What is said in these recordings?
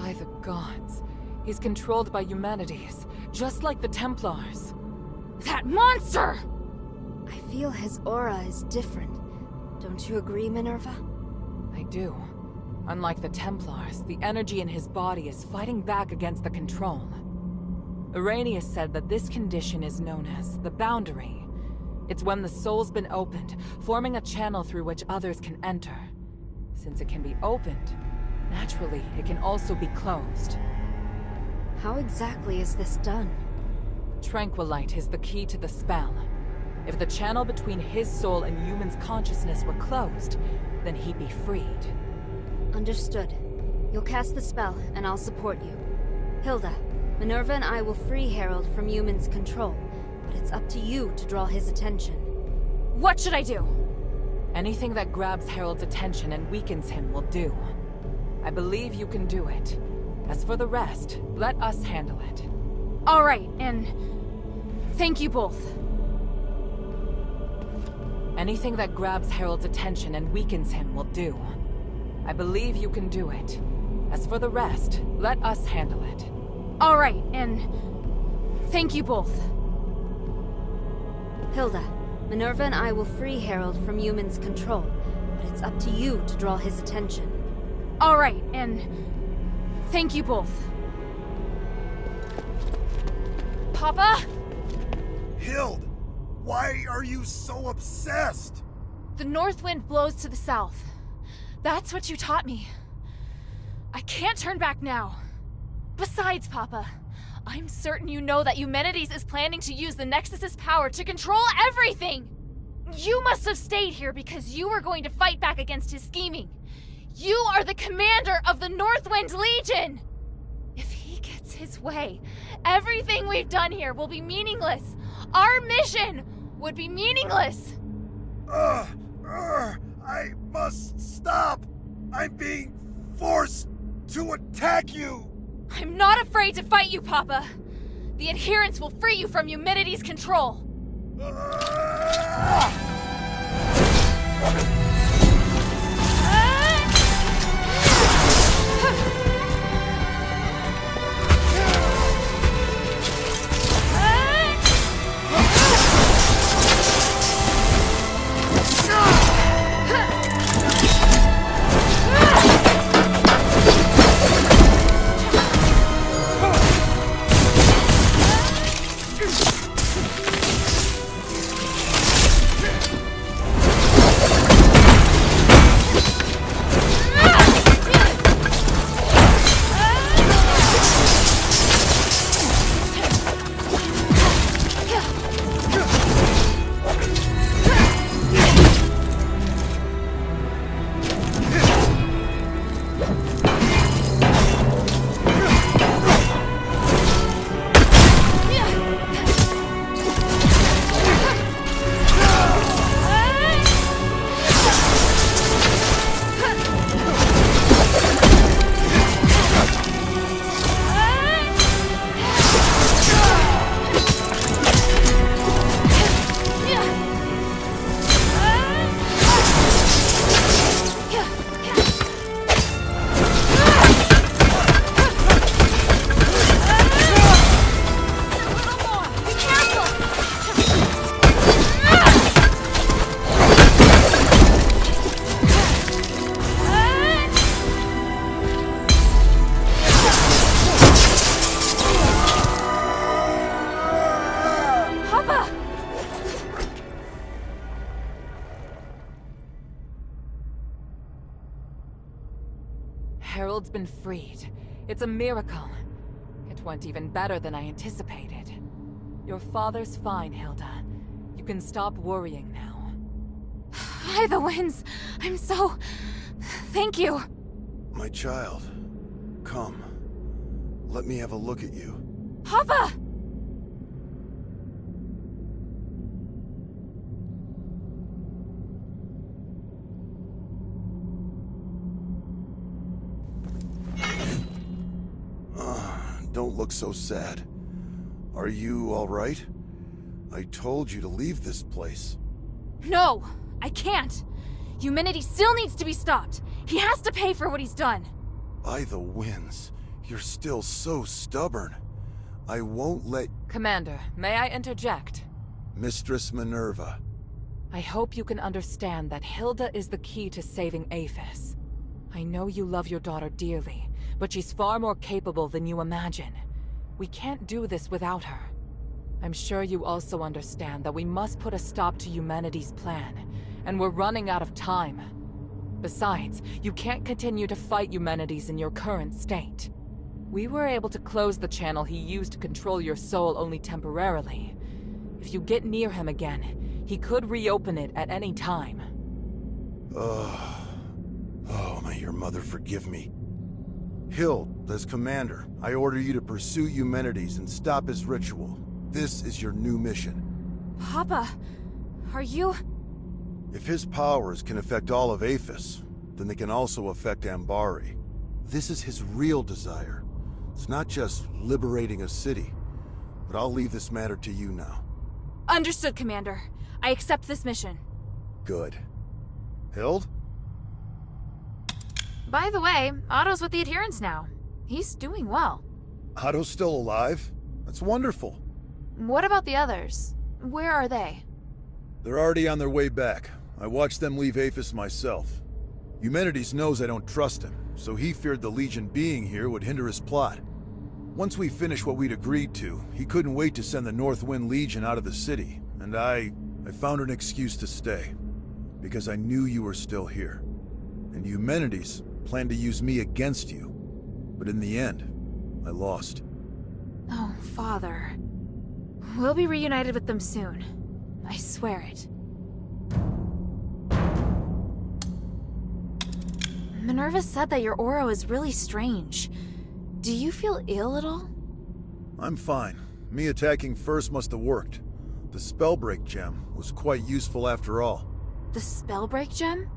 By the gods. He's controlled by humanities, just like the Templars. That monster! I feel his aura is different. Don't you agree, Minerva? I do. Unlike the Templars, the energy in his body is fighting back against the control. Arrhenius said that this condition is known as the boundary. It's when the soul's been opened, forming a channel through which others can enter. Since it can be opened, naturally, it can also be closed. How exactly is this done? Tranquilite is the key to the spell. If the channel between his soul and human's consciousness were closed, then he'd be freed. Understood. You'll cast the spell, and I'll support you. Hilda, Minerva and I will free Harold from human's control, but it's up to you to draw his attention. What should I do? Anything that grabs Harold's attention and weakens him will do. I believe you can do it. As for the rest, let us handle it. Alright, and thank you both. Anything that grabs Harold's attention and weakens him will do. I believe you can do it. As for the rest, let us handle it. Alright, and thank you both. Hilda, Minerva and I will free Harold from human's control, but it's up to you to draw his attention. Alright, and thank you both. Papa? Hild, why are you so obsessed? The north wind blows to the south. That's what you taught me. I can't turn back now. Besides, Papa, I'm certain you know that Eumenides is planning to use the Nexus's power to control everything! You must have stayed here because you were going to fight back against his scheming. You are the commander of the Northwind Legion! If he gets his way, everything we've done here will be meaningless. Our mission would be meaningless. I must stop. I'm being forced to attack you. I'm not afraid to fight you, Papa. The adherents will free you from Eumenides' control. Harold's been freed. It's a miracle. It went even better than I anticipated. Your father's fine, Hilda. You can stop worrying now. By the winds, I'm so... Thank you. My child, come. Let me have a look at you. Papa! Don't look so sad. Are you all right? I told you to leave this place. No, I can't. Eumenides still needs to be stopped. He has to pay for what he's done. By the winds, You're still so stubborn. I won't let... Commander, may I interject? Mistress Minerva. I hope you can understand that Hilda is the key to saving Aphis. I know you love your daughter dearly, but she's far more capable than you imagine. We can't do this without her. I'm sure you also understand that we must put a stop to humanity's plan, and we're running out of time. Besides, you can't continue to fight Eumenides in your current state. We were able to close the channel he used to control your soul only temporarily. If you get near him again, he could reopen it at any time. Oh, may your mother forgive me. Hild, as commander, I order you to pursue Eumenides and stop his ritual. This is your new mission. Papa, are you... If his powers can affect all of Aphis, then they can also affect Ambari. This is his real desire. It's not just liberating a city. But I'll leave this matter to you now. Understood, Commander. I accept this mission. Good. Hild? By the way, Otto's with the Adherents now. He's doing well. Otto's still alive? That's wonderful. What about the others? Where are they? They're already on their way back. I watched them leave Aphis myself. Eumenides knows I don't trust him, so he feared the Legion being here would hinder his plot. Once we finished what we'd agreed to, he couldn't wait to send the Northwind Legion out of the city, and I found an excuse to stay. Because I knew you were still here. And Eumenides planned to use me against you. But in the end, I lost. Oh, Father. We'll be reunited with them soon. I swear it. Minerva said that your aura is really strange. Do you feel ill at all? I'm fine. Me attacking first must have worked. The Spellbreak gem was quite useful after all. The Spellbreak gem?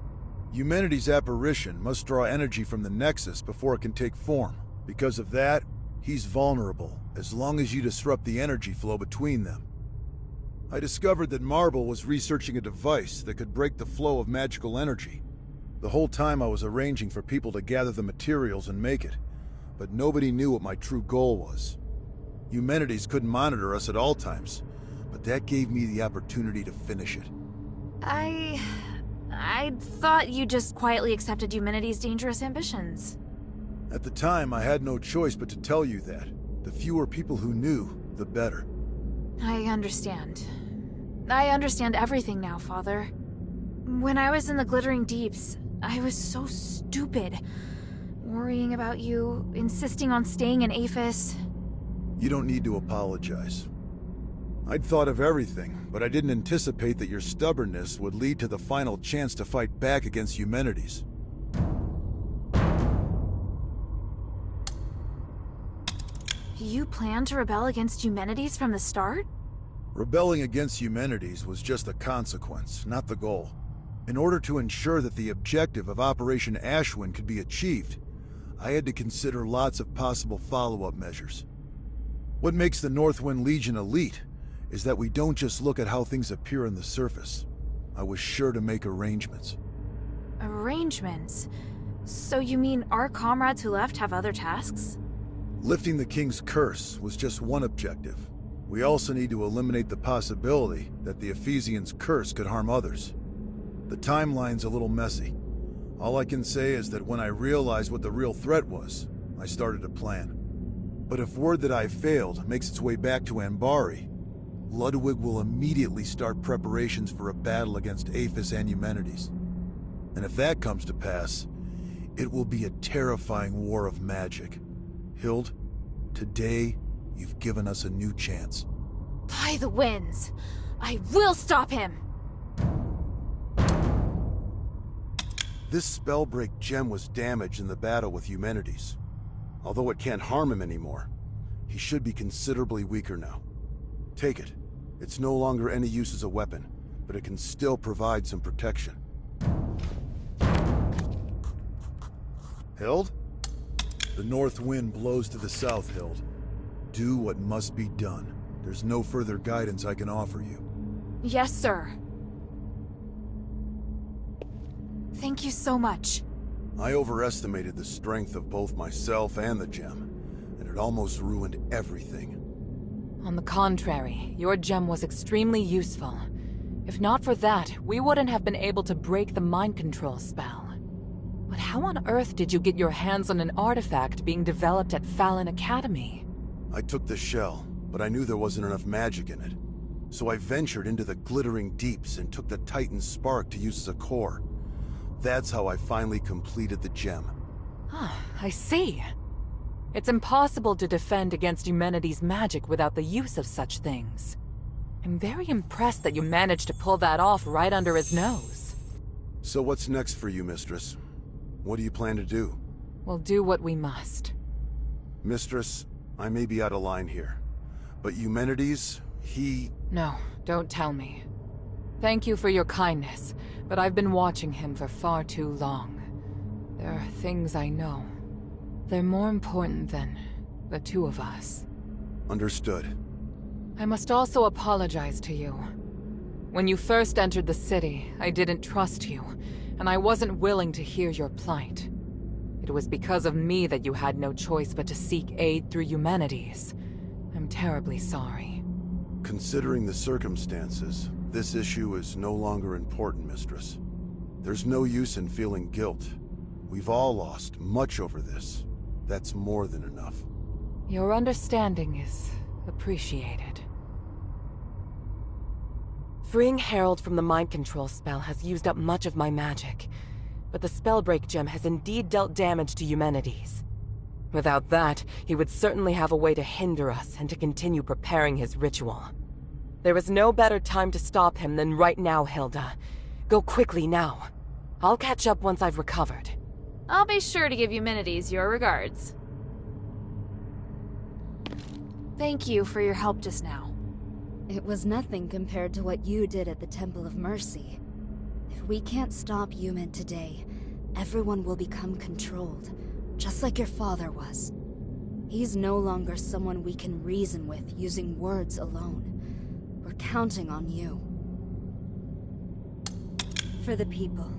Eumenides' apparition must draw energy from the Nexus before it can take form. Because of that, he's vulnerable, as long as you disrupt the energy flow between them. I discovered that Marble was researching a device that could break the flow of magical energy. The whole time I was arranging for people to gather the materials and make it, but nobody knew what my true goal was. Eumenides couldn't monitor us at all times, but that gave me the opportunity to finish it. I thought you just quietly accepted Eumenides' dangerous ambitions. At the time, I had no choice but to tell you that. The fewer people who knew, the better. I understand. I understand everything now, Father. When I was in the Glittering Deeps, I was so stupid. Worrying about you, insisting on staying in Aphis. You don't need to apologize. I'd thought of everything, but I didn't anticipate that your stubbornness would lead to the final chance to fight back against Eumenides. You planned to rebel against Eumenides from the start? Rebelling against Eumenides was just a consequence, not the goal. In order to ensure that the objective of Operation Ashwin could be achieved, I had to consider lots of possible follow-up measures. What makes the Northwind Legion elite is that we don't just look at how things appear on the surface. I was sure to make arrangements. Arrangements? So you mean our comrades who left have other tasks? Lifting the King's curse was just one objective. We also need to eliminate the possibility that the Ephesians' curse could harm others. The timeline's a little messy. All I can say is that when I realized what the real threat was, I started a plan. But if word that I failed makes its way back to Ambari, Ludwig will immediately start preparations for a battle against Aphis and Eumenides. And if that comes to pass, it will be a terrifying war of magic. Hild, today, you've given us a new chance. By the winds! I will stop him! This Spellbreak gem was damaged in the battle with Eumenides. Although it can't harm him anymore, he should be considerably weaker now. Take it. It's no longer any use as a weapon, but it can still provide some protection. Hild? The north wind blows to the south, Hild. Do what must be done. There's no further guidance I can offer you. Yes, sir. Thank you so much. I overestimated the strength of both myself and the gem, and it almost ruined everything. On the contrary, your gem was extremely useful. If not for that, we wouldn't have been able to break the mind control spell. But how on earth did you get your hands on an artifact being developed at Fallon Academy? I took the shell, but I knew there wasn't enough magic in it. So I ventured into the glittering deeps and took the Titan Spark to use as a core. That's how I finally completed the gem. Ah, I see. It's impossible to defend against humanity's magic without the use of such things. I'm very impressed that you managed to pull that off right under his nose. So what's next for you, Mistress? What do you plan to do? We'll do what we must. Mistress, I may be out of line here, but Eumenides, he... No, don't tell me. Thank you for your kindness, but I've been watching him for far too long. There are things I know. They're more important than the two of us. Understood. I must also apologize to you. When you first entered the city, I didn't trust you, and I wasn't willing to hear your plight. It was because of me that you had no choice but to seek aid through Eumenides. I'm terribly sorry. Considering the circumstances, this issue is no longer important, Mistress. There's no use in feeling guilt. We've all lost much over this. That's more than enough. Your understanding is appreciated. Freeing Harold from the mind control spell has used up much of my magic, but the Spellbreak gem has indeed dealt damage to Eumenides. Without that, he would certainly have a way to hinder us and to continue preparing his ritual. There is no better time to stop him than right now, Hilda. Go quickly now. I'll catch up once I've recovered. I'll be sure to give Eumenides your regards. Thank you for your help just now. It was nothing compared to what you did at the Temple of Mercy. If we can't stop Eumen today, everyone will become controlled, just like your father was. He's no longer someone we can reason with using words alone. We're counting on you. For the people.